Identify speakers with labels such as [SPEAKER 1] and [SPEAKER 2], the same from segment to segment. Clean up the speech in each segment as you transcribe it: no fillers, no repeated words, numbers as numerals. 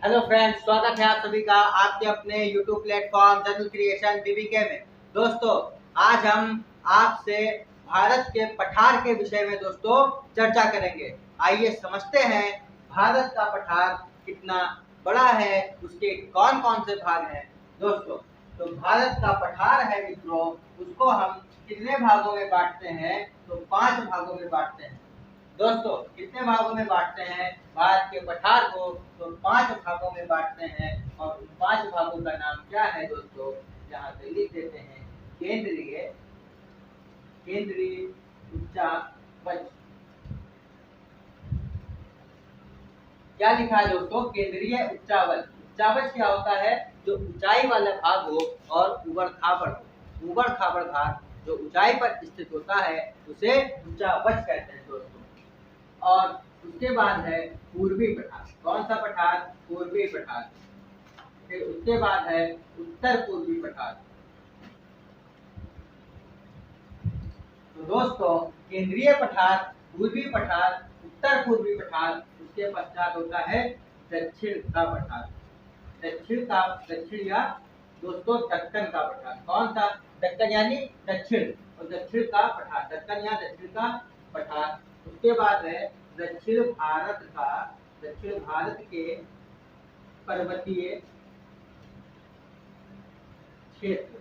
[SPEAKER 1] Hello friends, स्वागत है आप सभी का आपके अपने YouTube platform general creation BBK में। दोस्तों, आज हम आपसे भारत के पठार के विषय में दोस्तों चर्चा करेंगे। आइए समझते हैं भारत का पठार कितना बड़ा है, उसके कौन कौन से भाग हैं। दोस्तों, तो भारत का पठार है मित्रों, उसको हम कितने भागों में बांटते हैं? तो 5 भागों में बांटते हैं। दोस्तों, कितने भागों में बांटते हैं भारत के पठार को? तो 5 भागों में बांटते हैं। और उन 5 भागों का नाम क्या है दोस्तों? यहाँ पे लिख देते हैं। केंद्रीय केंद्रीय उच्चावच। क्या लिखा है दोस्तों? केंद्रीय उच्चावच। उच्चावच क्या होता है? जो ऊंचाई वाला भाग हो और उबड़ खाबड़ हो। उबड़ खाबड़ भाग जो ऊंचाई पर स्थित होता है उसे उच्चावच कहते हैं दोस्तों। और उसके बाद है पूर्वी पठार। कौन सा पठार? पूर्वी पठार। फिर उसके बाद है उत्तर पूर्वी पठार। तो दोस्तों, केंद्रीय पठार, पूर्वी पठार, उत्तर पूर्वी पठार, उसके पश्चात होता है दक्षिण का पठार। दक्षिण या दोस्तों दक्कन का पठार। कौन सा? दक्कन यानी दक्षिण, और दक्षिण का पठार, दक्कन या दक्षिण का पठार। उसके बाद है दक्षिण भारत के पर्वतीय क्षेत्र,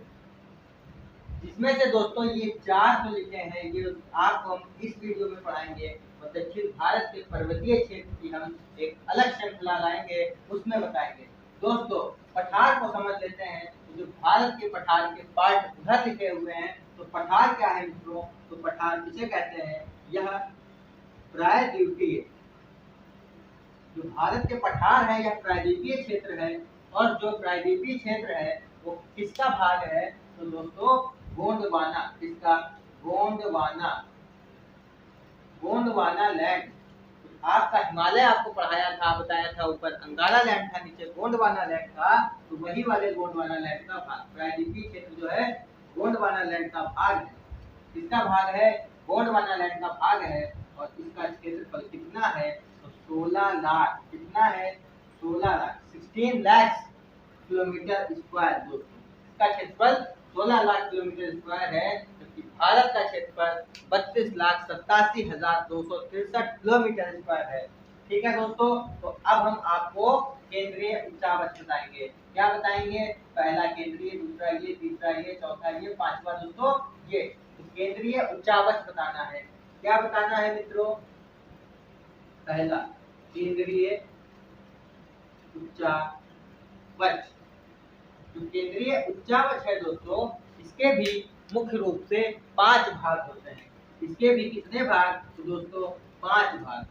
[SPEAKER 1] जिसमें से दोस्तों ये 4 जो लिखे हैं ये आपको हम इस वीडियो में पढ़ाएंगे। और दक्षिण भारत के पर्वतीय क्षेत्र की हम एक अलग श्रृंखला लाएंगे, उसमें बताएंगे। दोस्तों, पठार को समझ लेते हैं। तो जो भारत के पठार के पार्ट उधर लिखे हुए हैं, तो पठार क्या है मित्रों? तो पठार किसे कहते हैं? यह प्रायद्वीपीय, जो भारत के पठार है यह प्रायद्वीपीय क्षेत्र है। और जो प्रायद्वीपीय क्षेत्र है वो किसका भाग है? तो दोस्तों गोंडवाना। किसका? गोंडवाना लैंड। आपका हिमालय आपको पढ़ाया था, बताया था, ऊपर अंगारा लैंड था, नीचे गोंडवाना लैंड था। तो वही वाले गोंडवाना लैंड का भाग, प्रायद्वीपीय क्षेत्र जो है गोंडवाना लैंड का भाग है। किसका भाग है? गोंडवाना लैंड का भाग है। और इसका क्षेत्रफल कितना है? तो 16 लाख। कितना है? 16 लाख, 16 लाख किलोमीटर स्क्वायर। दोस्तों, इसका क्षेत्रफल 16 लाख किलोमीटर स्क्वायर है, जबकि भारत का क्षेत्रफल 32,87,263 किलोमीटर स्क्वायर है। ठीक है दोस्तों, तो अब हम आपको केंद्रीय उच्चावच बताएंगे। क्या बताएंगे? पहला केंद्रीय, दूसरा ये, तीसरा ये, चौथा ये, पांचवा दोस्तों ये। तो केंद्रीय उच्चावच बताना है। क्या बताना है मित्रों? पहला केंद्रीय उच्चावच। जो केंद्रीय उच्चावच है दोस्तों, इसके भी मुख्य रूप से 5 भाग होते हैं। इसके भी कितने भाग? तो दोस्तों 5 भाग।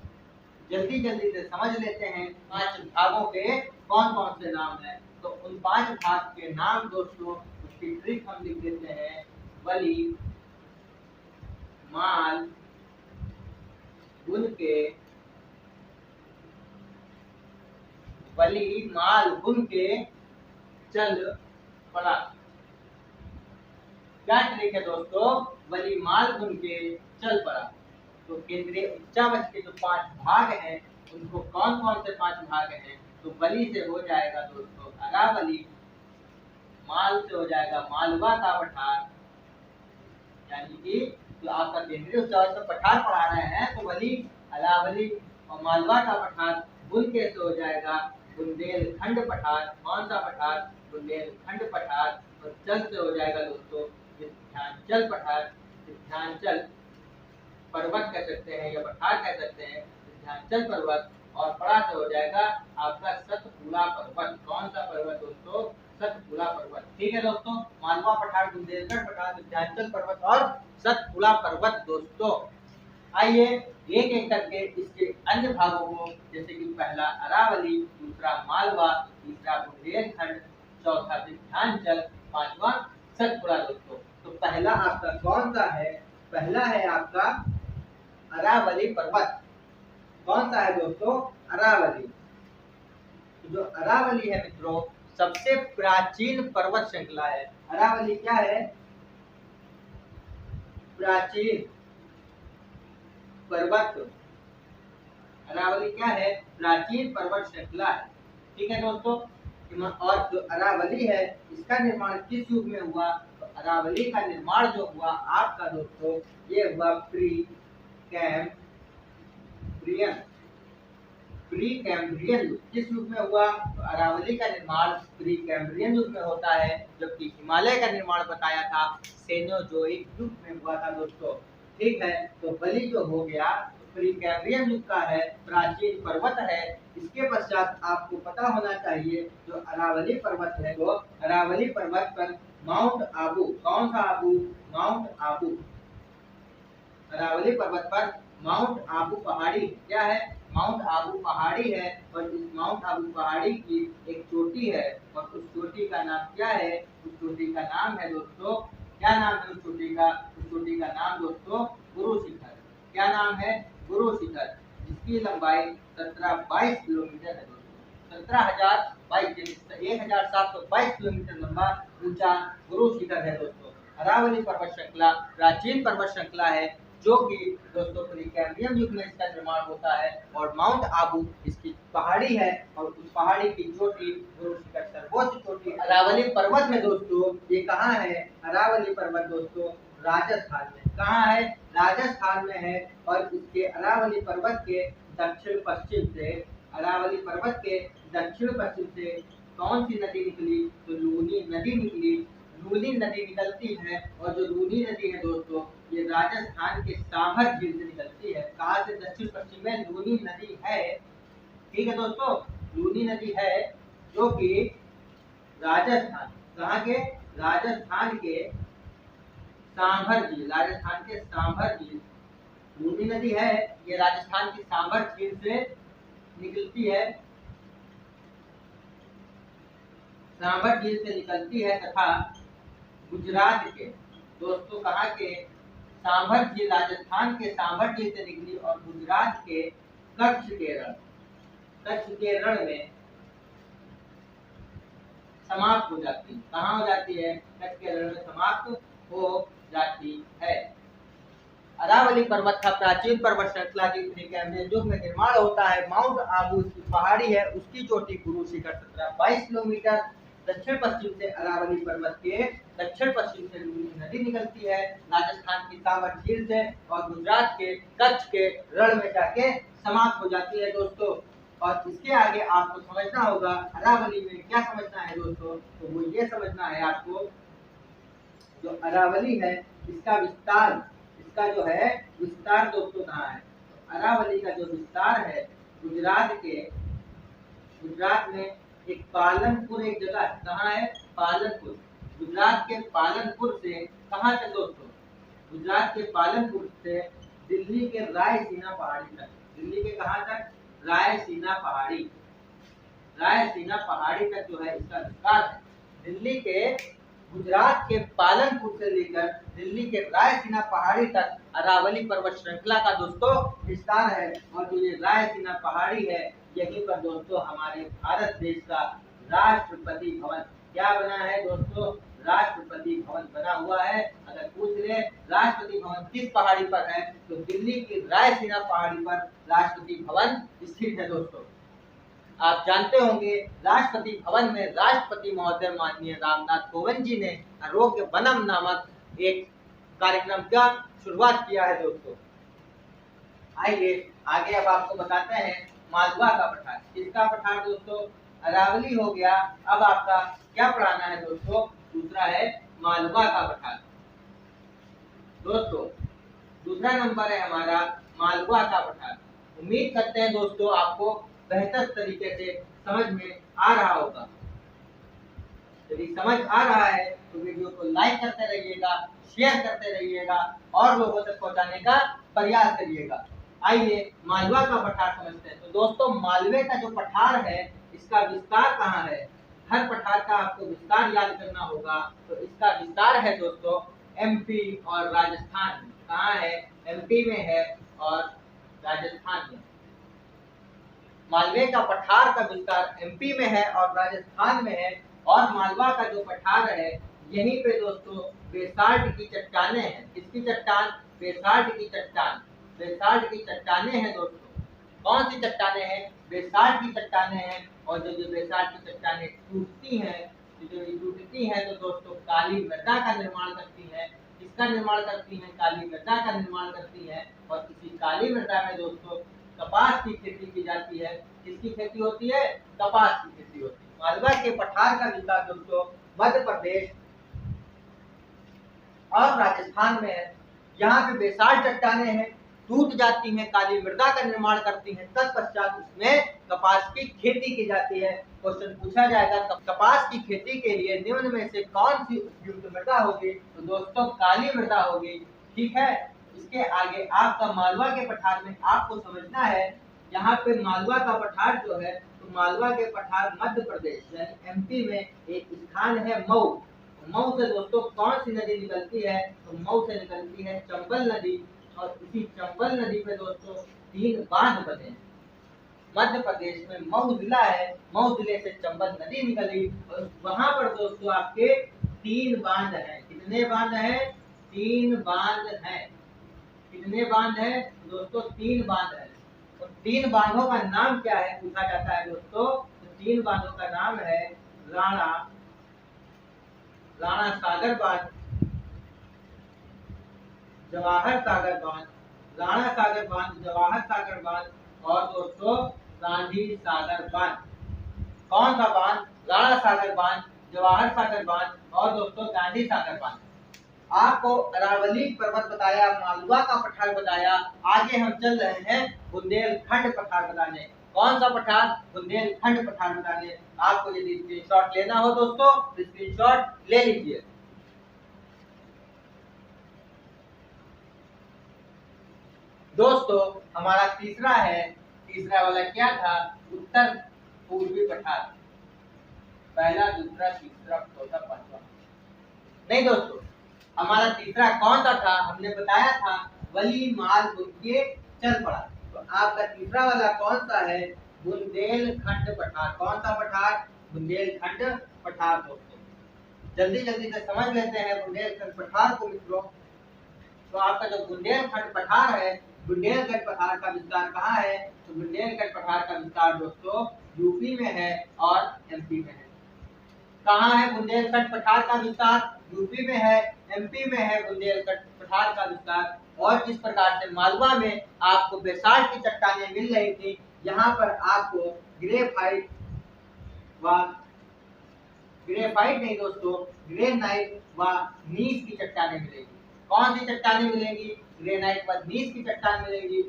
[SPEAKER 1] जल्दी जल्दी से समझ लेते हैं 5 भागों के कौन कौन से नाम हैं। तो उन 5 भाग के नाम दोस्तों, उसकी ट्रिक हम लिख देते हैं। वली, माल, बुनके, वली, माल, बुनके, चल, पड़ा। क्या ट्रिक है दोस्तों? वली, माल, बुनके, चल, पड़ा। तो केंद्रीय उच्चावच के जो 5 भाग हैं, उनको कौन कौन से 5 भाग हैं? तो वली से हो जाएगा दोस्तों अरावली, माल से हो जाएगा मालवा का पठार, यानी कि जो आपका केंद्रीय उच्चावच का पठार पढ़ा रहे हैं, तो वली, अरावली और मालवा का पठार। बुनके से हो जाएगा बुंदेलखंड पठार। कौन सा पठार? बुंदेलखंड पठार। और चल से हो जाएगा दोस्तों विंध्याचल पठार। विंध्याचल पर्वत कह सकते हैं या पठार कह सकते हैं, विंध्याचल पर्वत। और पड़ा से हो जाएगा आपका सतपुड़ा पर्वत। कौन सा पर्वत दोस्तों? सतपुड़ा पर्वत। ठीक है दोस्तों, मालवा पठार, बुंदेलखंड पठार, विंध्याचल पर्वत और सतपुड़ा पर्वत। दोस्तों, आइए एक एक करके इसके अन्य भागों को, जैसे कि पहला अरावली, दूसरा मालवा, तीसरा बुंदेलखंड, चौथा विंध्याचल, पांचवा सतपुड़ा। दोस्तों, तो पहला आपका कौन सा है? पहला है आपका अरावली पर्वत। कौन सा है दोस्तों? अरावली। जो अरावली है मित्रों, सबसे प्राचीन पर्वत श्रृंखला है। अरावली क्या है? प्राचीन पर्वत। अरावली क्या है? प्राचीन पर्वत श्रृंखला है। ठीक है दोस्तों। और जो अरावली है इसका निर्माण किस युग में हुआ? तो अरावली का निर्माण जो हुआ आपका दोस्तों ये हुआ प्री कैम्ब्रियन युग। किस युग में हुआ? तो अरावली का निर्माण प्री कैम्ब्रियन युग में होता है, जबकि हिमालय का निर्माण बताया था सेनोजोइक युग में हुआ था दोस्तों। ठीक है, तो बलि जो हो गया प्री कैम्ब्रियन युग का है, प्राचीन पर्वत है। इसके पश्चात आपको पता होना चाहिए जो अरावली पर्वत है, तो अरावली पर्वत पर माउंट आबू, कौन सा आबू? माउंट आबू। अरावली पर्वत पर माउंट आबू पहाड़ी क्या है? माउंट आबू पहाड़ी है। और इस माउंट आबू पहाड़ी की एक चोटी है, और उस चोटी का नाम क्या है? उस चोटी का नाम है दोस्तों, क्या नाम है उस चोटी का? उस चोटी का नाम दोस्तों गुरु शिखर। क्या नाम है? गुरु शिखर, जिसकी लंबाई 1722 किलोमीटर है दोस्तों। 17,022 किलोमीटर लंबा ऊंचा गुरु शिखर है दोस्तों। अरावली पर्वत श्रृंखला प्राचीन पर्वत श्रृंखला है, जो कि दोस्तों प्री कैम्ब्रियन युग में इसका निर्माण होता है। और माउंट आबू इसकी पहाड़ी है, और उस पहाड़ी की चोटी गुरु शिखर सर्वोच्च चोटी अरावली पर्वत है दोस्तों। ये कहाँ है? अरावली पर्वत दोस्तों राजस्थान में। कहाँ है? राजस्थान में है। और इसके अरावली पर्वत के दक्षिण पश्चिम से, अरावली पर्वत के दक्षिण पश्चिम से कौन सी नदी निकली? तो लूनी नदी निकली। लूनी नदी निकलती है, और जो लूनी नदी है दोस्तों ये राजस्थान के साभर झील से निकलती है। कहाँ से? दक्षिण पश्चिम में लूनी नदी है। ठीक है दोस्तों, लूनी नदी है जो कि राजस्थान, कहाँ के? राजस्थान के सांभर झील, राजस्थान के सांभर झील लूनी नदी है। ये राजस्थान की सांभर झील से निकलती है, सांभर झील से निकलती है, तथा गुजरात के दोस्तों कहाँ के? सांभर झील, राजस्थान के सांभर झील से निकली और गुजरात के कच्छ के रण में समाप्त हो जाती है। कहाँ हो जाती है? कच्छ के रण में समाप्त हो जाती है। अरावली पर्वत का प्राचीन पर्वत श्रृंखला की प्री कैम्ब्रियन युग में निर्माण होता है। माउंट आबू की पहाड़ी है, उसकी चोटी गुरु शिखर 1722 किलोमीटर। दक्षिण पश्चिम से अरावली पर्वत के दक्षिण पश्चिम से लूनी नदी निकलती है राजस्थान की सांभर झील से, और गुजरात के कच्छ के रण में जाके समाप्त हो जाती है दोस्तों। और इसके आगे आपको समझना होगा अरावली में क्या समझना है दोस्तों, तो वो ये समझना है आपको जो अरावली है इसका विस्तार, इसका जो है विस्तार दोस्तों कहाँ है? अरावली का जो विस्तार है गुजरात में एक पालनपुर एक जगह है। कहाँ है? पालनपुर। गुजरात के पालनपुर से कहाँ तक दोस्तों? गुजरात के पालनपुर से दिल्ली के रायसीना पहाड़ी तक। दिल्ली के कहाँ तक? रायसीना पहाड़ी तक जो है इसका विस्तार है। दिल्ली के गुजरात के पालनपुर से लेकर दिल्ली के रायसीना पहाड़ी तक अरावली पर्वत श्रृंखला का दोस्तों विस्तार है। और जो ये रायसीना पहाड़ी है यहीं पर दोस्तों हमारे भारत देश का राष्ट्रपति भवन क्या बना है दोस्तों? राष्ट्रपति भवन बना हुआ है। अगर पूछ ले राष्ट्रपति भवन किस पहाड़ी पर है, तो दिल्ली की रायसीना पहाड़ी पर राष्ट्रपति भवन स्थित है दोस्तों। आप जानते होंगे राष्ट्रपति भवन में राष्ट्रपति महोदय माननीय रामनाथ कोविंद जी ने आरोग्य वनम नामक एक कार्यक्रम का शुरुआत किया है दोस्तों। आइए आगे अब आपको बताते हैं मालवा का पठार। किसका पठार दोस्तों? अरावली हो गया। अब आपका क्या पढ़ाना है दोस्तों? दूसरा है मालवा का पठार। दोस्तों दूसरा नंबर है हमारा मालवा का पठार। उम्मीद करते हैं दोस्तों आपको बेहतर तरीके से समझ में आ रहा होगा। यदि समझ आ रहा है तो वीडियो को लाइक करते रहिएगा, शेयर करते रहिएगा और लोगों तक पहुंचाने का प्रयास करिएगा। आइए मालवा का पठार समझते हैं। तो दोस्तों मालवे का जो पठार है इसका विस्तार कहाँ है? हर पठार का आपको विस्तार याद करना होगा। तो इसका विस्तार है दोस्तों एमपी और राजस्थान में। कहाँ है? एमपी में है और राजस्थान में। मालवे का पठार का विस्तार एमपी में है और राजस्थान में है। और मालवा का जो पठार है यहीं पे दोस्तों बेसाल्ट की चट्टानें हैं। किसकी चट्टान? बेसाल्ट की चट्टान। बेसाल्ट की चट्टानें हैं दोस्तों। कौन सी चट्टानें हैं? बेसाल्ट की चट्टानें हैं। और जो बेसाल्ट की चट्टानें टूटती हैं, तो जो ये टूटती हैं तो दोस्तों काली मृदा का निर्माण करती हैं। किसका निर्माण करती हैं? काली मृदा का निर्माण करती है। और इसी काली मृदा में दोस्तों कपास की खेती की जाती है। किसकी खेती होती है? कपास की खेती होती है। मालवा के पठार का विस्तार दोस्तों मध्य प्रदेश और राजस्थान में है। यहाँ पे बेसाल्ट चट्टानें हैं, टूट जाती हैं, काली मृदा का निर्माण करती हैं, तत्पश्चात उसमें कपास की खेती की जाती है। क्वेश्चन पूछा जाएगा कपास की खेती के लिए निम्न में से कौन सी उपयुक्त मृदा होगी? तो दोस्तों काली मृदा होगी। ठीक है, इसके आगे आपका मालवा के पठार में आपको समझना है, यहाँ पे मालवा का पठार जो है, तो मालवा के पठार मध्य प्रदेश यानी एमपी में एक स्थान है मऊ। मऊ से दोस्तों कौन सी नदी निकलती है? तो मऊ से निकलती है चंबल नदी। और इसी चंबल नदी पे दोस्तों 3 बांध बने हैं। मध्य प्रदेश में मऊ जिला है, मऊ जिले से चंबल नदी निकली और वहां पर दोस्तों आपके 3 बांध हैं। कितने बांध हैं? 3 बांध हैं। कितने बांध हैं दोस्तों? 3 बांध हैं। और 3 बांधों का नाम क्या है पूछा जाता है दोस्तों? तो 3 बांधों का नाम है राणा सागर बांध, जवाहर सागर बांध, राणा सागर बांध, जवाहर सागर बांध और दोस्तों गांधी सागर बांध। कौन सा बांध? राणा सागर बांध, जवाहर सागर बांध और दोस्तों गांधी सागर बांध। आपको अरावली पर्वत बताया, मालवा का पठार बताया। आगे हम चल रहे हैं बुंदेलखंड पठार बताने। कौन सा पठार? बुंदेलखंड पठार बताने। आपको यदि स्क्रीनशॉट लेना हो दोस्तों तो स्क्रीनशॉट ले लीजिए। दोस्तों हमारा तीसरा है, तीसरा वाला क्या था? उत्तर पूर्वी पठार। पहला, दूसरा, तीसरा, चौथा, पांचवा। नहीं दोस्तों, हमारा तीसरा कौन सा था? हमने बताया था वली माल बुन के चल पड़ा। तो आपका तीसरा वाला कौन सा है? बुंदेलखंड पठार। कौन सा पठार? बुंदेलखंड पठार। दोस्तों जल्दी जल्दी से समझ लेते हैं बुंदेलखंड पठार को मित्रों। तो आपका जो बुंदेलखंड पठार है, बुंदेलखंड पठार का विस्तार कहाँ है? तो बुंदेलखंड पठार का विस्तार दोस्तों यूपी में है और एमपी में है। कहाँ है बुंदेलखंड पठार का विस्तार? यूपी में है, एमपी में है बुंदेलखंड पठार का विस्तार। और जिस प्रकार से मालवा में आपको बेसाल्ट की चट्टानें मिल रही थी, यहाँ पर आपको ग्रेफाइट नहीं दोस्तों, ग्रेनाइट व नीस की चट्टानें मिलेगी। कौन सी चट्टानें मिलेंगी? ग्रेनाइट व नीस की चट्टान मिलेगी।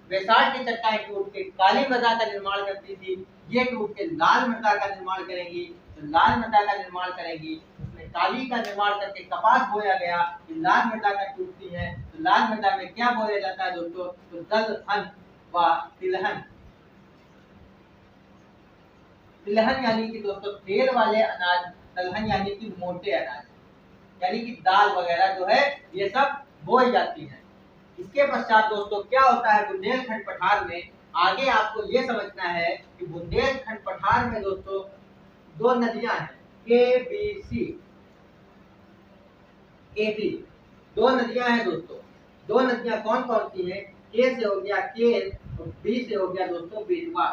[SPEAKER 1] बेसाल्ट की चट्टानें टूट के काली मृदा का निर्माण करती थी, ये टूट के लाल मृदा का निर्माण करेंगी। तो लाल मृदा का निर्माण करेगी, उसमें काली का निर्माण करके कपास बोया गया। लाल मृदा का टूटती है तो लाल मृदा में क्या बोया जाता है दोस्तों? तो दलहन व तिलहन। तिलहन यानी कि दोस्तों तेल वाले अनाज, दलहन यानी कि मोटे अनाज, यानी कि दाल वगैरह जो है ये सब बोई जाती है। इसके पश्चात दोस्तों क्या होता है बुंदेलखंड पठार में? आगे आपको ये समझना है कि बुंदेलखंड पठार में दोस्तों 2 नदियां हैं, केबीसी, केबी। 2 नदियां हैं दोस्तों। 2 नदियां कौन कौन सी हैं? के से हो गया केन और बी से हो गया दोस्तों बेतवा।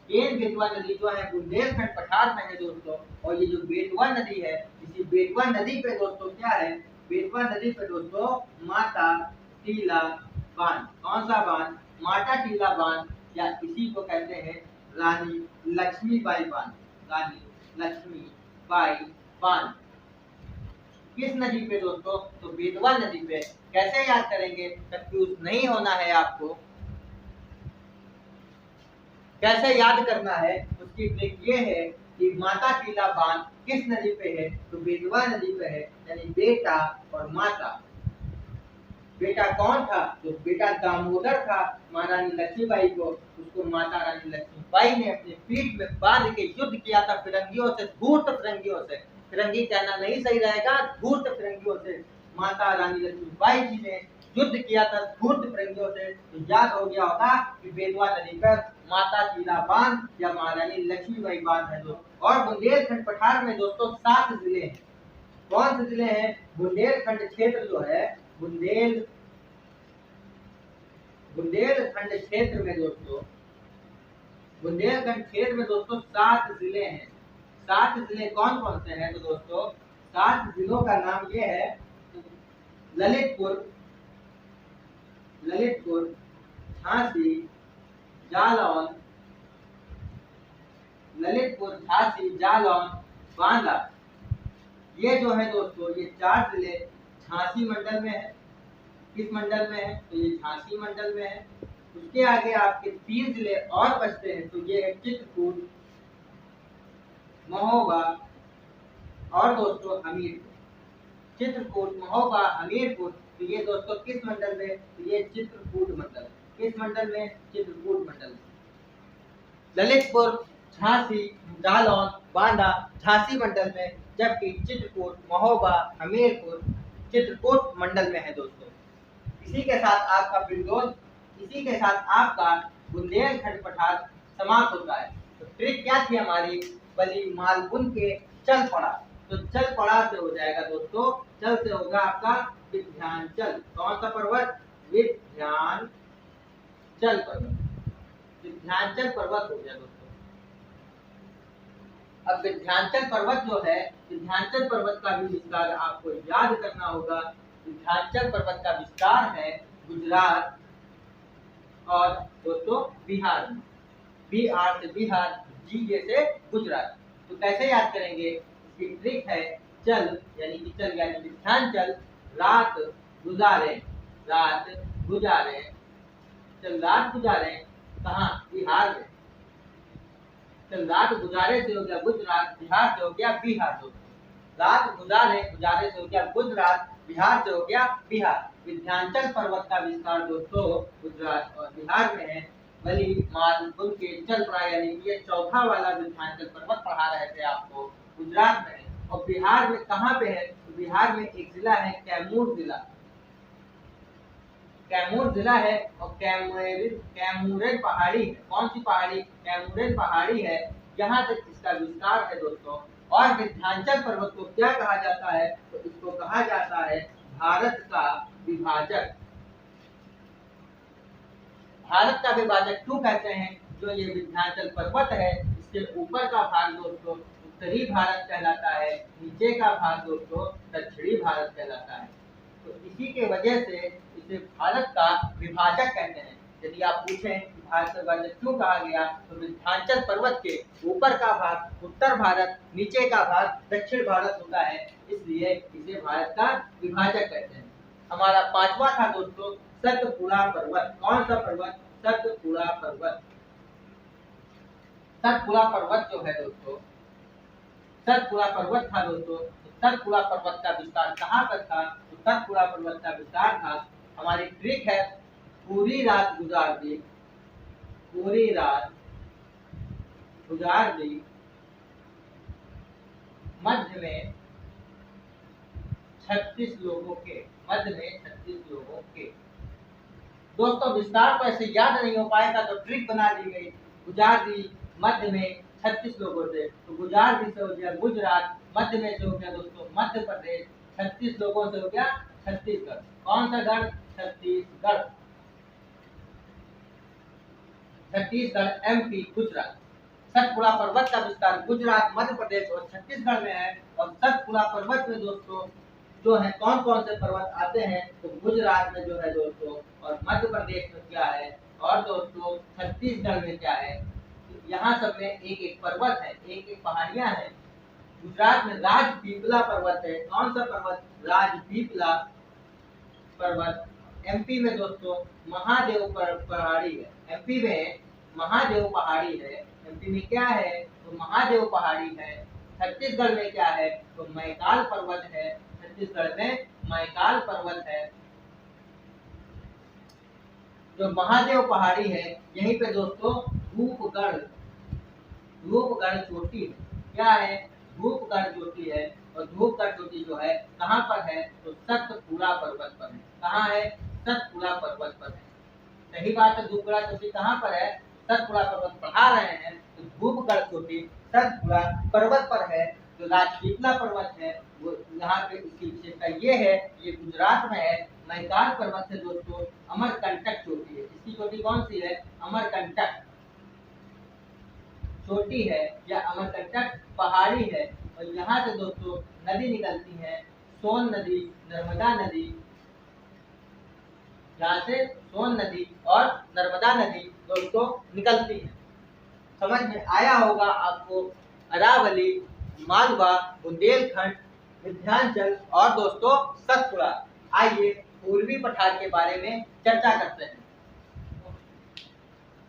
[SPEAKER 1] केन बेतवा नदी जो है बुंदेलखंड पठार में है दोस्तों। और ये जो बेतवा नदी है, इसी बेतवा नदी पे दोस्तों क्या है? बेतवा नदी पे दोस्तों माता टीला बांध। कौन सा बांध? माता टीला बांध या इसी को कहते हैं रानी लक्ष्मीबाई बांध। रानी लक्ष्मीबाई बांध किस नदी पे दोस्तों? तो बेतवा नदी पे। कैसे याद करेंगे? कंफ्यूज नहीं होना है आपको। कैसे याद करना है उसकी ट्रिक ये है कि माता टीला बांध किस नदी पे है? तो बेतवा नदी पे है, यानी बेटा और माता। बेटा कौन था? तो बेटा दामोदर था महारानी लक्ष्मीबाई को। उसको माता रानी लक्ष्मीबाई ने अपने पीठ में बांध के युद्ध किया था फिरंगियों से, धूर्त फिरंगियों से। फिरंगी कहना नहीं सही रहेगा, धूर्त फिरंगियों से माता रानी लक्ष्मीबाई जी ने युद्ध किया था धूर्त फिरंगियों से। तो याद हो गया होगा कि बेतवा नदी पर माता टीला बांध या महारानी लक्ष्मीबाई बांध है दोस्तों। और बुंदेलखंड पठार में दोस्तों 7 जिले हैं। कौन से जिले हैं? बुंदेलखंड क्षेत्र जो है, बुंदेलखंड क्षेत्र में दोस्तों बुंदेलखंड क्षेत्र में दोस्तों 7 जिले हैं। 7 जिले कौन कौन से हैं? तो दोस्तों 7 जिलों का नाम ये है, ललितपुर, झांसी, जालौन, ललितपुर, झांसी, जालौन, बांदा। ये जो है दोस्तों, ये 4 जिले झांसी मंडल में है। किस मंडल में है? तो ये झांसी मंडल में है। उसके आगे आपके 3 जिले और बचते हैं, तो ये है चित्रकूट, महोबा और दोस्तों हमीरपुर। चित्रकूट, महोबा, हमीरपुर, तो ये दोस्तों किस मंडल में? तो ये चित्रकूट मंडल। किस मंडल में? चित्रकूट मंडल में। ललितपुर, झांसी, जालौन, बांदा झांसी मंडल में, जबकि चित्रकूट, महोबा, हमीरपुर चित्रकूट मंडल में है दोस्तों। इसी के साथ आपका बुंदेलखंड पठार समाप्त होता है। तो ट्रिक क्या थी हमारी? बली माल बुन के चल पड़ा। तो चल पड़ा से हो जाएगा दोस्तों, चल से होगा आपका विंध्याचल। कौन सा पर्वत? विंध्याचल पर्वत। विंध्याचल पर्वत हो गया दोस्तों। अब विंध्याचल पर्वत जो है, विंध्याचल पर्वत का भी विस्तार आपको याद करना होगा। विंध्याचल पर्वत का विस्तार है गुजरात और दोस्तों बिहार में। बिहार से बिहार, जी जैसे गुजरात। तो कैसे याद करेंगे? इसकी ट्रिक है, चल यानी कि चल यानी विंध्याचल, रात गुजारे, रात गुजारे, चल रात गुजारे कहाँ? बिहार में। चल रात गुजारे से हो गया गुजरात, बिहार से हो गया बिहार दोस्तों। रात गुजारे, गुजारे से हो गया गुजरात, बिहार से हो गया बिहार। विंध्याचल पर्वत का विस्तार दोस्तों गुजरात और बिहार में है। बली माल बुन के चल पड़ा, यानी कि ये चौथा वाला विंध्याचल पर्वत पढ़ा रहे थे आपको, गुजरात में है। और बिहार में कहाँ पे है? तो बिहार में एक जिला है कैमूर जिला। कैमूर जिला है और कैमूरेन पहाड़ी है। कौन सी पहाड़ी? कैमूरेन पहाड़ी है। यहाँ तक इसका विस्तार है दोस्तों। और विंध्याचल पर्वत को क्या कहा जाता है? तो इसको कहा जाता है भारत का विभाजक। भारत का विभाजक क्यों कहते हैं? जो ये विंध्याचल पर्वत है, इसके ऊपर का भाग दोस्तों उत्तरी भारत कहलाता है, नीचे का भाग दोस्तों दक्षिणी भारत कहलाता है। तो इसी के वजह से इसे भारत का विभाजक कहते हैं। यदि आप पूछें कि भारत का विभाजक क्यों कहा गया, तो विंध्याचल पर्वत के ऊपर का भाग उत्तर भारत, नीचे का भाग दक्षिण भारत होता है, इसलिए इसे भारत का विभाजक कहते हैं। हमारा 5वां था दोस्तों सतपुड़ा पर्वत। कौन सा पर्वत? सतपुड़ा पर्वत। सतपुड़ा पर्वत जो है दोस्तों, सतपुड़ा पर्वत था दोस्तों। सतपुड़ा पर्वत का विस्तार कहाँ पर था? तो सतपुड़ा पर्वत का विस्तार था, हमारी ट्रिक है, पूरी रात गुजार दी, पूरी रात गुजार दी, मध्य में 36 लोगों के, मध्य में 36 लोगों के। दोस्तों विस्तार तो ऐसे याद नहीं हो पाएगा, तो ट्रिक बना दी गई, गुजार दी मध्य में 36 लोगों से। तो गुजार दी से हो गया गुजरात, मध्य में से हो गया दोस्तों मध्य प्रदेश, 36 लोगों से हो गया छत्तीसगढ़। कौन सा गढ़? छत्तीसगढ़। छत्तीसगढ़, एमपी, गुजरात। सतपुड़ा पर्वत का विस्तार गुजरात, मध्य प्रदेश और छत्तीसगढ़ में है। और सतपुड़ा पर्वत में दोस्तों जो है कौन कौन से पर्वत आते हैं? तो गुजरात में जो है दोस्तों, और मध्य प्रदेश में क्या है, और दोस्तों छत्तीसगढ़ में क्या है। तो यहाँ सब में एक एक पर्वत है, एक एक पहाड़ियां हैं। गुजरात में राजपीपला पर्वत है। कौन सा पर्वत? राजपीपला पर्वत। एमपी में दोस्तों महादेव पहाड़ी है। एमपी में महादेव पहाड़ी है। एमपी में क्या है? तो महादेव पहाड़ी है। छत्तीसगढ़ में क्या है? तो मैकाल पर्वत है। छत्तीसगढ़ में मैकाल पर्वत है। जो महादेव पहाड़ी है, यहीं पे दोस्तों धूपगढ़ चोटी है। क्या है? धूपगढ़ चोटी है। और धूपगढ़ चोटी जो है कहाँ पर है? तो सतपुड़ा पर्वत पर है। कहाँ है? सतपुड़ा पर्वत पर है। सही बात है। धूपगढ़ चोटी कहाँ पर है? सतपुड़ा पर्वत पढ़ा रहे हैं, तो धूपगढ़ चोटी सतपुड़ा पर्वत पर है। जो राजपीपला पर्वत है वो यहाँ पे इसकी विशेषता ये है, ये गुजरात में है। मैकाल पर्वत से दोस्तों अमरकंटक चोटी है। इसकी चोटी कौन सी है? अमरकंटक। चोटी है या अमरकंटक पहाड़ी है, और यहाँ से दोस्तों नदी निकलती है, सोन नदी, नर्मदा नदी, यहाँ से सोन नदी और नर्मदा नदी दोस्तों निकलती है। समझ में आया होगा आपको अरावली, मालवा, बुंदेलखंड, विंध्याचल और दोस्तों सतपुड़ा। आइए पूर्वी पठार के बारे में चर्चा करते हैं।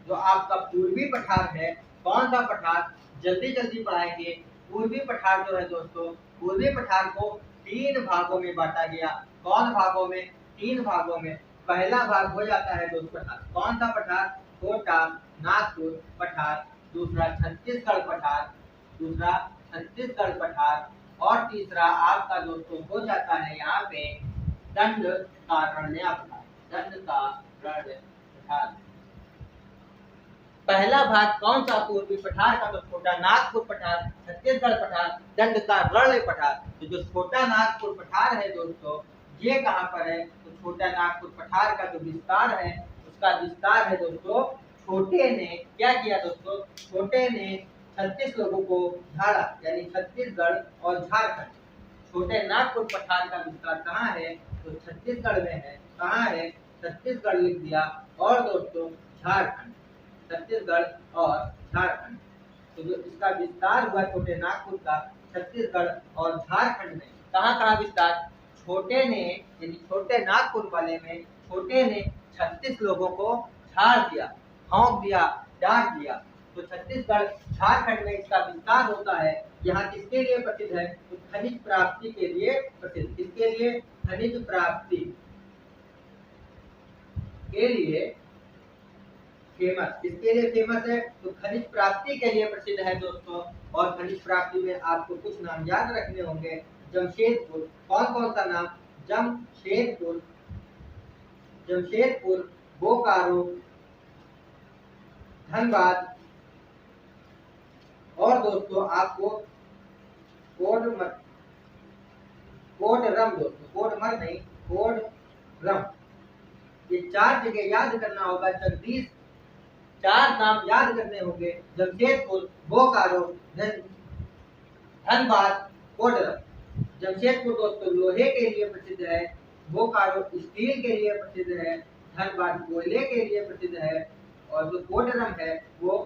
[SPEAKER 1] जो आपका पूर्वी पठार है, कौन सा पठार, जल्दी जल्दी पढ़ाएंगे। पूर्वी पठार जो है दोस्तों, पूर्वी पठार को 3 भागों में बांटा गया। कौन भागों में? 3 भागों में। पहला भाग हो जाता है दोस्त पठार, कौन सा पठार? कोटा नागपुर पठार। दूसरा छत्तीसगढ़ पठार, दूसरा छत्तीसगढ़ पठार, और तीसरा आपका दोस्तों हो जाता है यहाँ पे दंडकारण्य पठार, दंडकारण्य पठार। पहला भाग कौन सा पूर्वी पठार का? तो छोटा नागपुर पठार, छत्तीसगढ़ पठार, दंडकारण्य पठार। तो जो छोटा नागपुर पठार है दोस्तों, ये कहाँ पर है? तो छोटा नागपुर पठार का जो विस्तार है, उसका विस्तार है दोस्तों, छोटे ने क्या किया दोस्तों? छोटे ने 36 लोगों को झाड़ा, यानी छत्तीसगढ़ और झारखंड। छोटे नागपुर पठार का विस्तार कहाँ है? तो छत्तीसगढ़ में है। कहाँ है? छत्तीसगढ़ लिख दिया। और दोस्तों झारखंड, छत्तीसगढ़ और झारखंड। तो जो इसका विस्तार हुआ छोटे नागपुर का, छत्तीसगढ़ और झारखंड में, कहाँ कहाँ विस्तार? छोटे ने, यानी छोटे नागपुर वाले में छोटे ने 36 लोगों को झाड़ दिया, भौंक दिया, डांट दिया। तो छत्तीसगढ़ झारखंड में इसका विस्तार होता है। यहाँ किसके लिए प्रसिद्ध है? तो खनिज प्राप्ति के लिए प्रसिद्ध। किसके लिए? खनिज प्राप्ति के लिए फेमस। किसके लिए फेमस है? तो खनिज प्राप्ति के लिए प्रसिद्ध है दोस्तों। और खनिज प्राप्ति में आपको कुछ नाम याद रखने होंगे। जमशेदपुर, कौन कौन सा नाम? जमशेदपुर, जमशेदपुर, बोकारो, धनबाद, और दोस्तों आपको कोडरम, दोस्तों कोडरम नहीं, कोडरम। ये 4 जगह याद करना होगा। जगदीश 4 नाम याद करने होंगे। जमशेदपुर, बोकारो, धनबाद, कोडरम। जमशेदपुर दोस्तों लोहे के लिए प्रसिद्ध है, बोकारो स्टील के लिए प्रसिद्ध है, धनबाद कोयले के लिए प्रसिद्ध है, और जो कोडरम है वो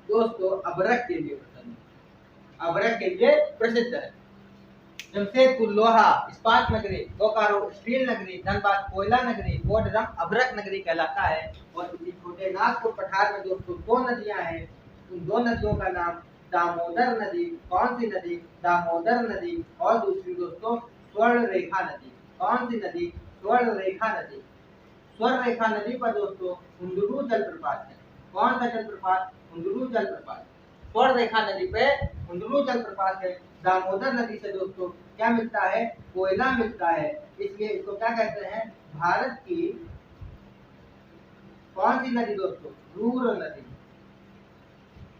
[SPEAKER 1] दोस्तों अभ्रक के लिए प्रसिद्ध है। अभ्रक के लिए प्रसिद्ध है। जमशेदपुर लोहा इस्पात नगरी, बोकारो स्टील नगरी, धनबाद कोयला नगरी, कोडरम अभ्रक नगरी कहलाता है। और इसी छोटे नागपुर पठार में दोस्तों 2 नदियां हैं। उन 2 नदियों का नाम दामोदर नदी। कौन सी नदी? दामोदर नदी। और दूसरी दोस्तों स्वर्ण रेखा नदी। कौन सी नदी? स्वर्ण रेखा नदी। स्वर्ण रेखा नदी पर दोस्तों हुंडरू जलप्रपात है। कौन सा जलप्रपात? हुंडरू जलप्रपात। स्वर्ण रेखा नदी पे हुंडरू जलप्रपात है। दामोदर नदी से दोस्तों क्या मिलता है? कोयला मिलता है। इसलिए इसको क्या कहते हैं? भारत की कौन सी नदी दोस्तों? रूर नदी।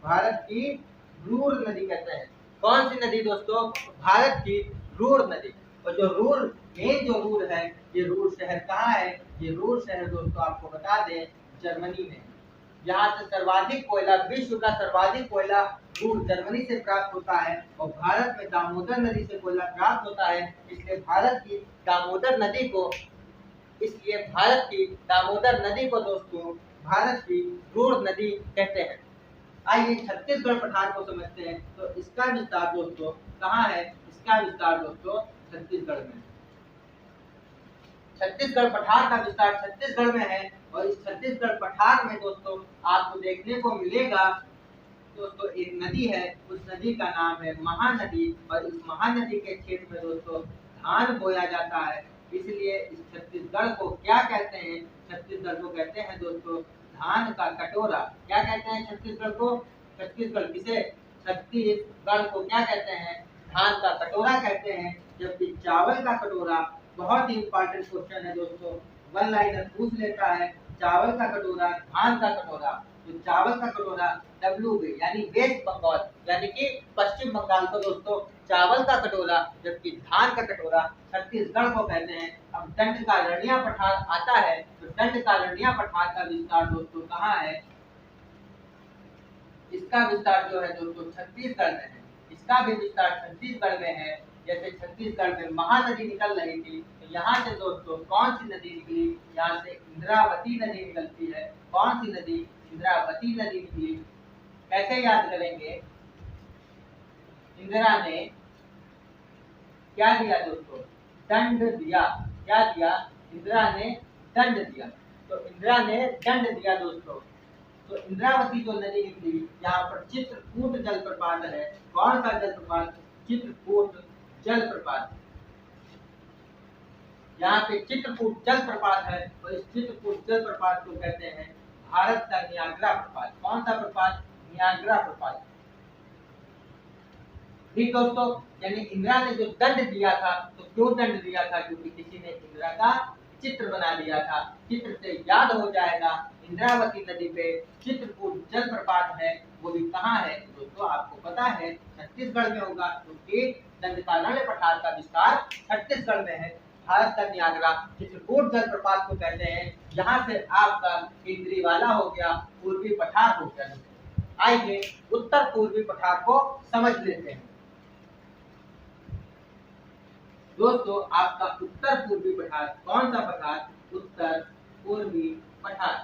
[SPEAKER 1] भारत की रूर नदी कहते हैं। कौन सी नदी दोस्तों? भारत की रूर नदी। और जो रूर, मेन जो रूर है, ये रूर शहर कहाँ है? ये रूर शहर दोस्तों आपको बता दें जर्मनी में। यहाँ से सर्वाधिक कोयला, विश्व का सर्वाधिक कोयला रूर जर्मनी से प्राप्त होता है। और भारत में दामोदर नदी से कोयला प्राप्त होता है। इसलिए भारत की दामोदर नदी को, इसलिए भारत की दामोदर नदी को दोस्तों भारत की रूर नदी कहते हैं। आइए छत्तीसगढ़ पठार को समझते हैं। तो इसका विस्तार दोस्तों कहाँ है? इसका विस्तार दोस्तों छत्तीसगढ़ में। छत्तीसगढ़ पठार का विस्तार छत्तीसगढ़ में है। और इस छत्तीसगढ़ पठार में दोस्तों आपको देखने को मिलेगा दोस्तों एक नदी है। उस नदी का नाम है महानदी। और इस महानदी के क्षेत्र में दोस्तों धान बोया जाता है। इसलिए इस छत्तीसगढ़ को क्या कहते हैं? छत्तीसगढ़ को कहते हैं दोस्तों धान का कटोरा। क्या कहते हैं छत्तीसगढ़ को? छत्तीसगढ़ किसे? छत्तीसगढ़ को क्या कहते हैं? धान का कटोरा कहते हैं। जबकि चावल का कटोरा, बहुत ही इंपॉर्टेंट क्वेश्चन है दोस्तों, 1 लाइनर पूछ लेता है। चावल का कटोरा, धान का कटोरा। तो चावल का कटोरा WB यानी वेस्ट बंगाल, यानी कि पश्चिम बंगाल को दोस्तों चावल का कटोरा, जबकि धान का कटोरा छत्तीसगढ़ को कहते हैं। अब दंडकारण्य पठार आता है। तो दंडकारण्य पठार का विस्तार दोस्तों कहाँ है? इसका विस्तार जो है दोस्तों छत्तीसगढ़ में है। इसका भी विस्तार छत्तीसगढ़ में है। जैसे छत्तीसगढ़ में महानदी निकल रही थी, तो यहाँ से दोस्तों कौन सी नदी निकली? यहाँ से इंद्रावती नदी निकलती है। कौन सी नदी? इंद्रावती नदी निकली। कैसे याद करेंगे? इंदिरा ने क्या दिया दोस्तों? दंड दिया। क्या दिया? इंदिरा ने दंड दिया। तो इंदिरा ने दंड दिया दोस्तों। तो इंद्रावती जो नदी निकली, यहाँ पर चित्रकूट जलप्रपात है। कौन सा जलप्रपात? चित्रकूट जलप्रपात। यहाँ पे चित्रकूट जलप्रपात है, और इस चित्रकूट जलप्रपात को कहते हैं भारत का नियाग्रा प्रपात। कौन सा प्रपात? नियाग्रा प्रपात। ठीक दोस्तों, यानी इंदिरा ने जो दंड दिया था, तो क्यों दंड दिया था? क्योंकि किसी ने इंदिरा का चित्र बना दिया था। चित्र से याद हो जाएगा, इंद्रावती नदी पे चित्रकूट जलप्रपात है। वो भी कहाँ है दोस्तों? आपको पता है छत्तीसगढ़ में होगा, क्योंकि दंडकारण्य पठार का विस्तार छत्तीसगढ़ में है। भारत का नियाग्रा चित्रकूट जलप्रपात को कहते हैं। यहाँ से आपका केंद्रीय वाला हो गया, पूर्वी पठार हो गया। आइए उत्तर पूर्वी पठार को समझ लेते हैं दोस्तों। आपका उत्तर पूर्वी पठार कौन सा पठार? उत्तर पूर्वी पठार।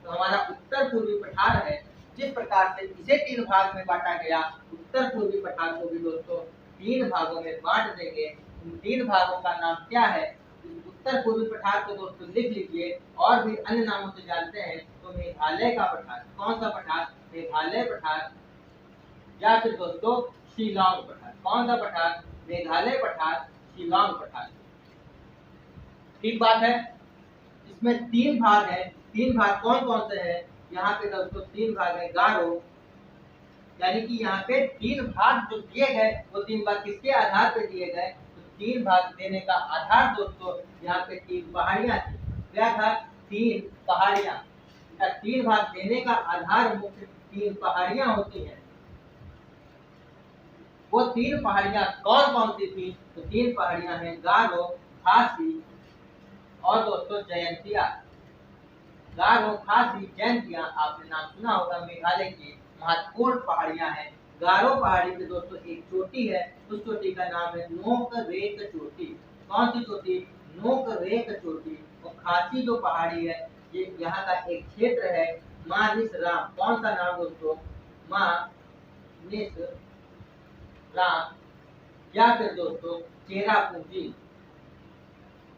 [SPEAKER 1] तो हमारा उत्तर पूर्वी पठार है। जिस प्रकार से इसे 3 भाग में बांटा गया, उत्तर पूर्वी पठार को भी दोस्तों 3 भागों में बांट देंगे। इन 3 भागों का नाम क्या है? उत्तर पूर्वी पठार को दोस्तों लिख लीजिए, और भी अन्य नामों से जानते हैं तो मेघालय का पठार। कौन सा पठार? मेघालय पठार, या फिर दोस्तों शिलांग पठार। कौन सा पठार? मेघालय पठार, शिलांग पठार। ठीक बात है। इसमें 3 भाग है। 3 भाग कौन कौन से हैं? यहाँ पे दोस्तों 3 भाग है गारो, यानी कि यहाँ पे 3 भाग जो दिए गए, वो 3 भाग किसके आधार पे दिए गए? तो 3 भाग देने का आधार दोस्तों यहाँ पे 3 पहाड़ियां थी। क्या था? 3 पहाड़ियां। 3 भाग देने का आधार मुख्य 3 पहाड़ियां होती हैं। वो 3 पहाड़ियां कौन कौन सी थी? तो 3 पहाड़ियां हैं गारो, खासी और दोस्तों जयंतिया। गारो, खासी, जयंतिया आपने नाम सुना होगा। मेघालय की महत्वपूर्ण पहाड़ियां हैं। गारो पहाड़ी पे दोस्तों एक चोटी है, उस चोटी का नाम है नोक रेक चोटी। कौन सी चोटी? नोक रेक चोटी। और खासी जो पहाड़ी है, ये यहाँ का एक क्षेत्र है मानिस राम। कौन सा नाम दोस्तों? मानिस राम, या फिर दोस्तों चेरापूंजी।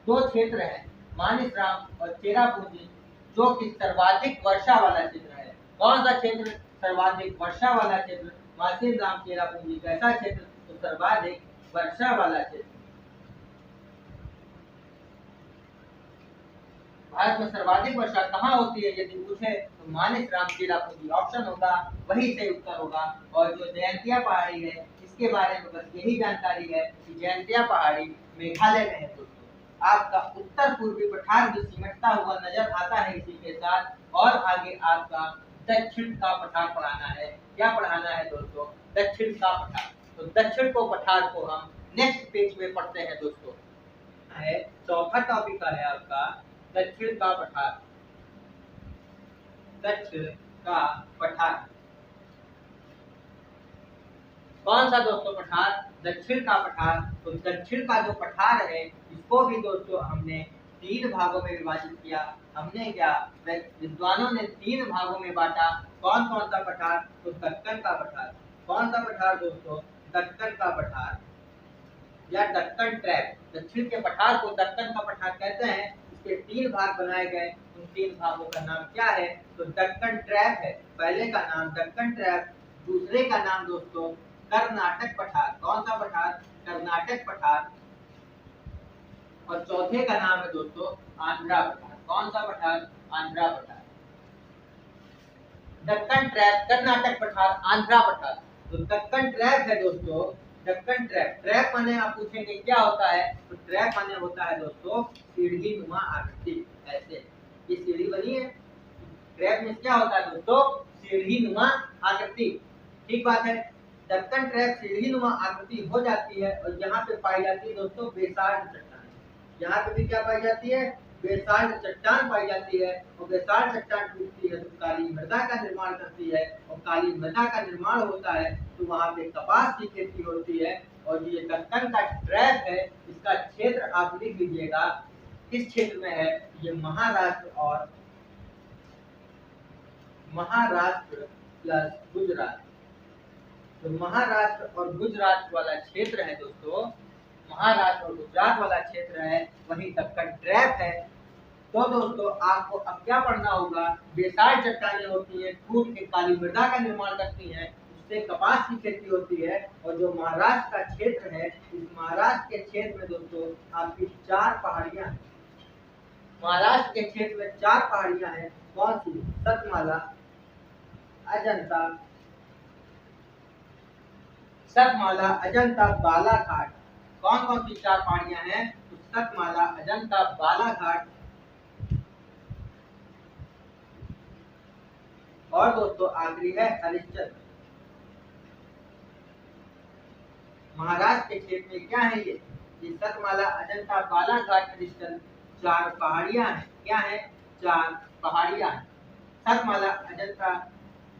[SPEAKER 1] 2 क्षेत्र है, मानिस राम और चेरापूंजी, जो कि सर्वाधिक वर्षा वाला क्षेत्र है। कौन सा क्षेत्र सर्वाधिक वर्षा वाला क्षेत्र? मानिस राम, चेरापूंजी। कैसा क्षेत्र? तो सर्वाधिक वर्षा वाला क्षेत्र। भारत में सर्वाधिक वर्षा कहाँ होती है यदि पूछे, तो मानिस राम, चेरापूंजी ऑप्शन होगा, वही सही उत्तर होगा। और जो जयंतिया पहाड़ी है, इसके बारे में बस यही जानकारी है कि जयंतिया पहाड़ी मेघालय में है दोस्तों। आपका उत्तर पूर्वी पठार भी सिमटता हुआ नजर आता है इसी के साथ। और आगे आपका दक्षिण का पठार पढ़ाना है। क्या पढ़ाना है दोस्तों? दक्षिण का पठार। तो दक्षिण को पठार को हम नेक्स्ट पेज में पढ़ते हैं दोस्तों। है चौथा टॉपिक का है आपका दक्षिण का पठार। दक्षिण का पठार कौन सा दोस्तों पठार? दक्षिण का पठार। तो दक्षिण का जो पठार है, इसको भी दोस्तों हमने 3 भागों में विभाजित किया। हमने क्या, विद्वानों ने 3 भागों में बांटा। कौन कौन सा पठार? तो दक्कन का पठार। कौन सा पठार दोस्तों? दक्कन का पठार या दक्कन ट्रैप। दक्षिण के पठार को दक्कन का पठार कहते हैं। इसके 3 भाग बनाए गए। उन 3 भागों का नाम क्या है? तो दक्कन ट्रैप है। पहले का नाम दक्कन ट्रैप, दूसरे का नाम दोस्तों कर्नाटक पठार। कौन सा पठार? कर्नाटक पठार। और चौथे का नाम है दोस्तों आंध्रा पठार। कौन सा पठार? आंध्रा पठार। दक्कन ट्रैप, कर्नाटक पठार, आंध्रा पठार। तो दक्कन ट्रैप है दोस्तों, दक्कन ट्रैप। ट्रैप माने आप पूछेंगे क्या होता है? तो ट्रैप माने होता है दोस्तों सीढ़ी नुमा आकृति। ऐसे ये सीढ़ी बनी है, ट्रैप में क्या होता है दोस्तों? सीढ़ी नुमा आकृति। ठीक बात है। दक्कन ट्रैप सीढ़ी नुमा आकृति हो जाती है, और यहाँ पे पाई जाती है दोस्तों बेसाल्ट चट्टान। यहाँ पे भी क्या पाई जाती है? बेसाल्ट चट्टान पाई जाती है और बेसाल्ट चट्टान टूटती है तो काली मृदा का निर्माण करती है और काली मृदा का निर्माण होता है तो वहाँ पे कपास की खेती होती है। और ये दक्कन का ट्रैप है, इसका क्षेत्र आप लिख लीजिएगा किस क्षेत्र में है, ये महाराष्ट्र प्लस गुजरात। तो महाराष्ट्र और गुजरात वाला क्षेत्र है दोस्तों, महाराष्ट्र और गुजरात वाला क्षेत्र है, वही दक्कन ट्रैप है। तो दोस्तों आपको अब क्या पढ़ना होगा, बेसाल्ट चट्टानें होती है, टूट के काली मृदा का निर्माण करती हैं, उससे कपास की खेती होती है। और जो महाराष्ट्र का क्षेत्र है, इस महाराष्ट्र के क्षेत्र में दोस्तों आपकी 4 पहाड़ियां हैं। महाराष्ट्र के क्षेत्र में 4 पहाड़ियां हैं, कौन सी, सतमाला, अजंता, बालाघाट। कौन कौन सी 4 पहाड़ियां हैं, तो सतमाला, अजंता, बालाघाट और दोस्तों आखिरी है हरिश्चंद्र। महाराष्ट्र के क्षेत्र में क्या है, ये सतमाला, अजंता, बालाघाट, हरिश्चंद्र 4 पहाड़ियां हैं। क्या है, 4 पहाड़ियां हैं, सतमाला, अजंता,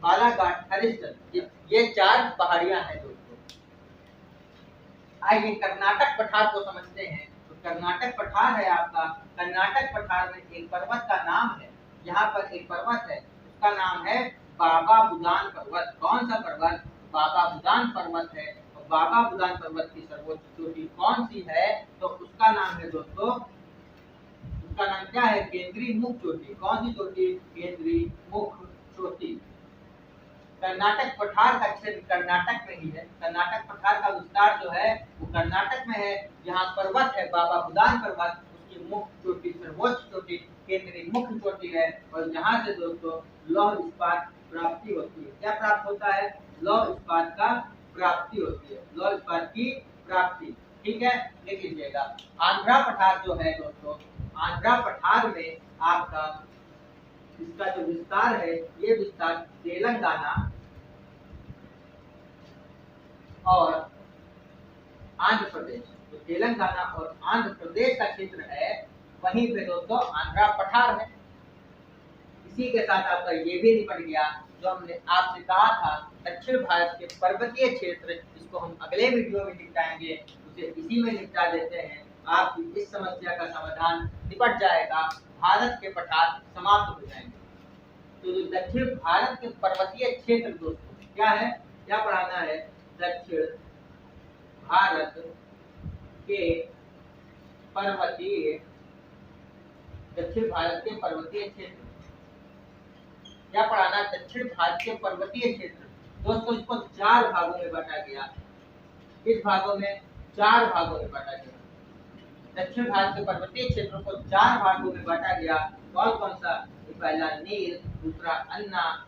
[SPEAKER 1] बालाघाट, हरिश्चंद्र, ये 4 पहाड़ियां हैं दोस्तों। आइए कर्नाटक पठार को समझते हैं। तो कर्नाटक पठार है आपका, कर्नाटक पठार में एक पर्वत का नाम है, यहाँ पर एक पर्वत है, उसका नाम है बाबा बुदान पर्वत। कौन सा पर्वत, बाबा बुदान पर्वत है। और बाबा बुदान पर्वत की सर्वोच्च चोटी कौन सी है, तो उसका नाम है दोस्तों, उसका नाम क्या है, केंद्रीय मुख चोटी। कौन सी चोटी, केंद्रीय मुख चोटी। कर्नाटक पठार का क्षेत्र कर्नाटक में ही है, कर्नाटक पठार का विस्तार जो है वो कर्नाटक में है। यहाँ पर्वत है बाबा बुदान पर्वत, उसकी मुख्य चोटी, सर्वोच्च चोटी केंद्रीय मुख्य चोटी है। और यहाँ से दोस्तों लौह इस्पात प्राप्ति होती है। क्या प्राप्त होता है, लौह इस्पात का प्राप्ति होती है, लौह इस्पात की प्राप्ति। ठीक है, लिख लीजिएगा। आंध्रा पठार जो है दोस्तों, आंध्रा पठार में आपका इसका जो विस्तार है, ये विस्तार तेलंगाना और आंध्र प्रदेश, तो तेलंगाना और आंध्र प्रदेश का क्षेत्र है, वहीं पे दोस्तों आंध्रा पठार है। इसी के साथ आपका ये भी निपट गया जो हमने आपसे कहा था, दक्षिण भारत के पर्वतीय क्षेत्र, इसको हम अगले वीडियो में निपटाएंगे, उसे इसी में निपटा देते हैं। आपकी इस समस्या का समाधान निपट जाएगा, भारत के पठार समाप्त हो जाएंगे। तो जो दक्षिण भारत के पर्वतीय क्षेत्र दोस्तों क्या है, क्या पढ़ाना है, दक्षिण भारत के पर्वतीय, दक्षिण भारत के पर्वतीय क्षेत्र क्या पढ़ाना, दक्षिण भारत के पर्वतीय क्षेत्र। दोस्तों इसको 4 भागों में बांटा गया, इस भागों में 4 भागों में बांटा गया, दक्षिण भारत के पर्वतीय क्षेत्रों को 4 भागों में बांटा गया। कौन कौन सा, पहला नील, दूसरा अन्ना,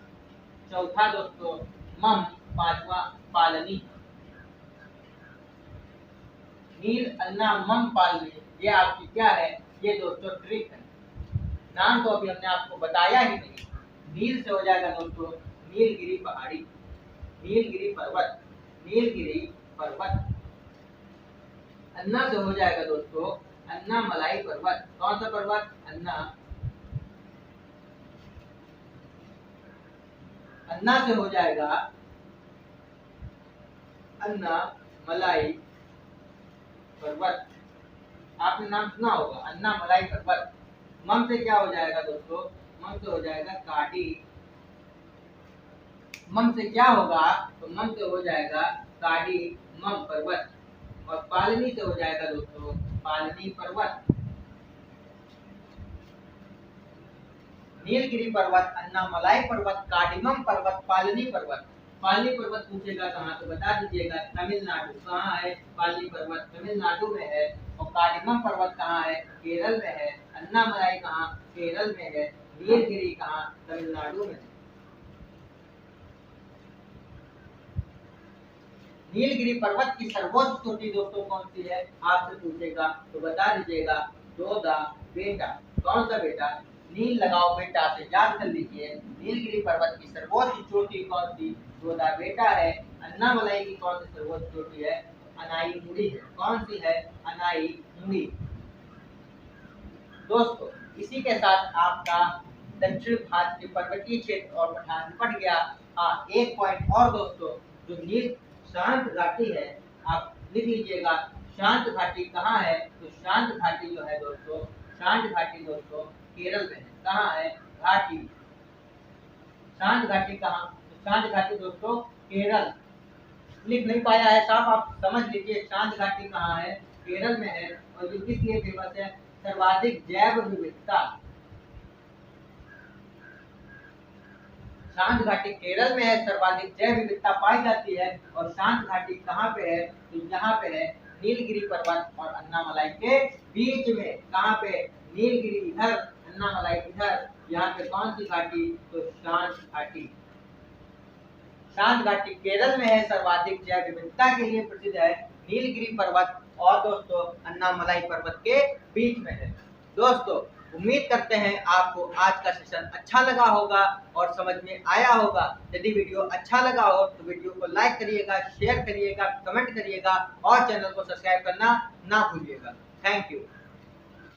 [SPEAKER 1] चौथा दोस्तों मम, 5वां पालनी। नील, अन्ना, मम, पालनी, ये आपकी क्या है, ये दोस्तों ट्रिक है। नाम तो अभी हमने आपको बताया ही नहीं। नील से हो जाएगा दोस्तों नीलगिरी पहाड़ी, नीलगिरी पर्वत, नीलगिरी पर्वत। अन्ना से हो जाएगा दोस्तों अन्ना मलाई पर्वत। कौन सा पर्वत, अन्ना से हो जाएगा अन्ना मलाई पर्वत। आपने नाम सुना होगा अन्ना मलाई पर्वत। मम से क्या हो जाएगा दोस्तों, मम से हो जाएगा काटी। मम से क्या होगा, तो मम से हो जाएगा काडी मम पर्वत। और पालनी से हो जाएगा दोस्तों पालनी पर्वत। नीलगिरी पर्वत, अन्नामलाई पर्वत, काडिमम पर्वत, पालनी पर्वत। पालनी पर्वत पूछेगा कहाँ, तो बता दीजिएगा तमिलनाडु। कहाँ है पालनी पर्वत, तमिलनाडु में है। और काडिमम पर्वत कहाँ है, केरल में है। अन्नामलाई कहाँ, केरल में है। नीलगिरी कहाँ, तमिलनाडु में है। नीलगिरी पर्वत की सर्वोच्च चोटी दोस्तों कौन सी है, आपसे पूछेगा तो बता दीजिएगा जोधा बेटा। कौन सा बेटा, नील लगाओ बेटा से याद कर लीजिए। नीलगिरी पर्वत की सर्वोच्च चोटी कौन सी, जोधा बेटा है। अन्नामलाई की कौन सी सर्वोच्च चोटी है, अनाई मुड़ी है। कौन सी है, अनाई मुड़ी। दोस्तों इसी के साथ आपका दक्षिण भारत के पर्वतीय क्षेत्र और पठार निपट गया। हाँ, एक पॉइंट और दोस्तों, जो नील शांत घाटी है, आप लिख लीजिएगा शांत घाटी कहाँ है। तो शांत घाटी जो है दोस्तों, शांत घाटी दोस्तों केरल में है। कहाँ है घाटी, शांत घाटी कहाँ, तो शांत घाटी दोस्तों केरल। लिख नहीं पाया है साहब, आप समझ लीजिए शांत घाटी कहाँ है, केरल में है। और जो किस लिए फेमस है, सर्वाधिक जैव विविधता। शांत घाटी केरल में है, सर्वाधिक जैव विविधता पाई जाती है। और शांत घाटी कहाँ पे है, तो यहाँ पे है नीलगिरी पर्वत और अन्नामलाई के बीच में। कहाँ पे, नीलगिरी इधर, अन्नामलाई इधर। यहाँ पे कौन सी घाटी, तो शांत घाटी। शांत घाटी केरल में है, सर्वाधिक जैव विविधता के लिए प्रसिद्ध है, नीलगिरी पर्वत और दोस्तों अन्नामलाई पर्वत के बीच में है। दोस्तों उम्मीद करते हैं आपको आज का सेशन अच्छा लगा होगा और समझ में आया होगा। यदि वीडियो अच्छा लगा हो तो वीडियो को लाइक करिएगा, शेयर करिएगा, कमेंट करिएगा और चैनल को सब्सक्राइब करना ना भूलिएगा। Thank you.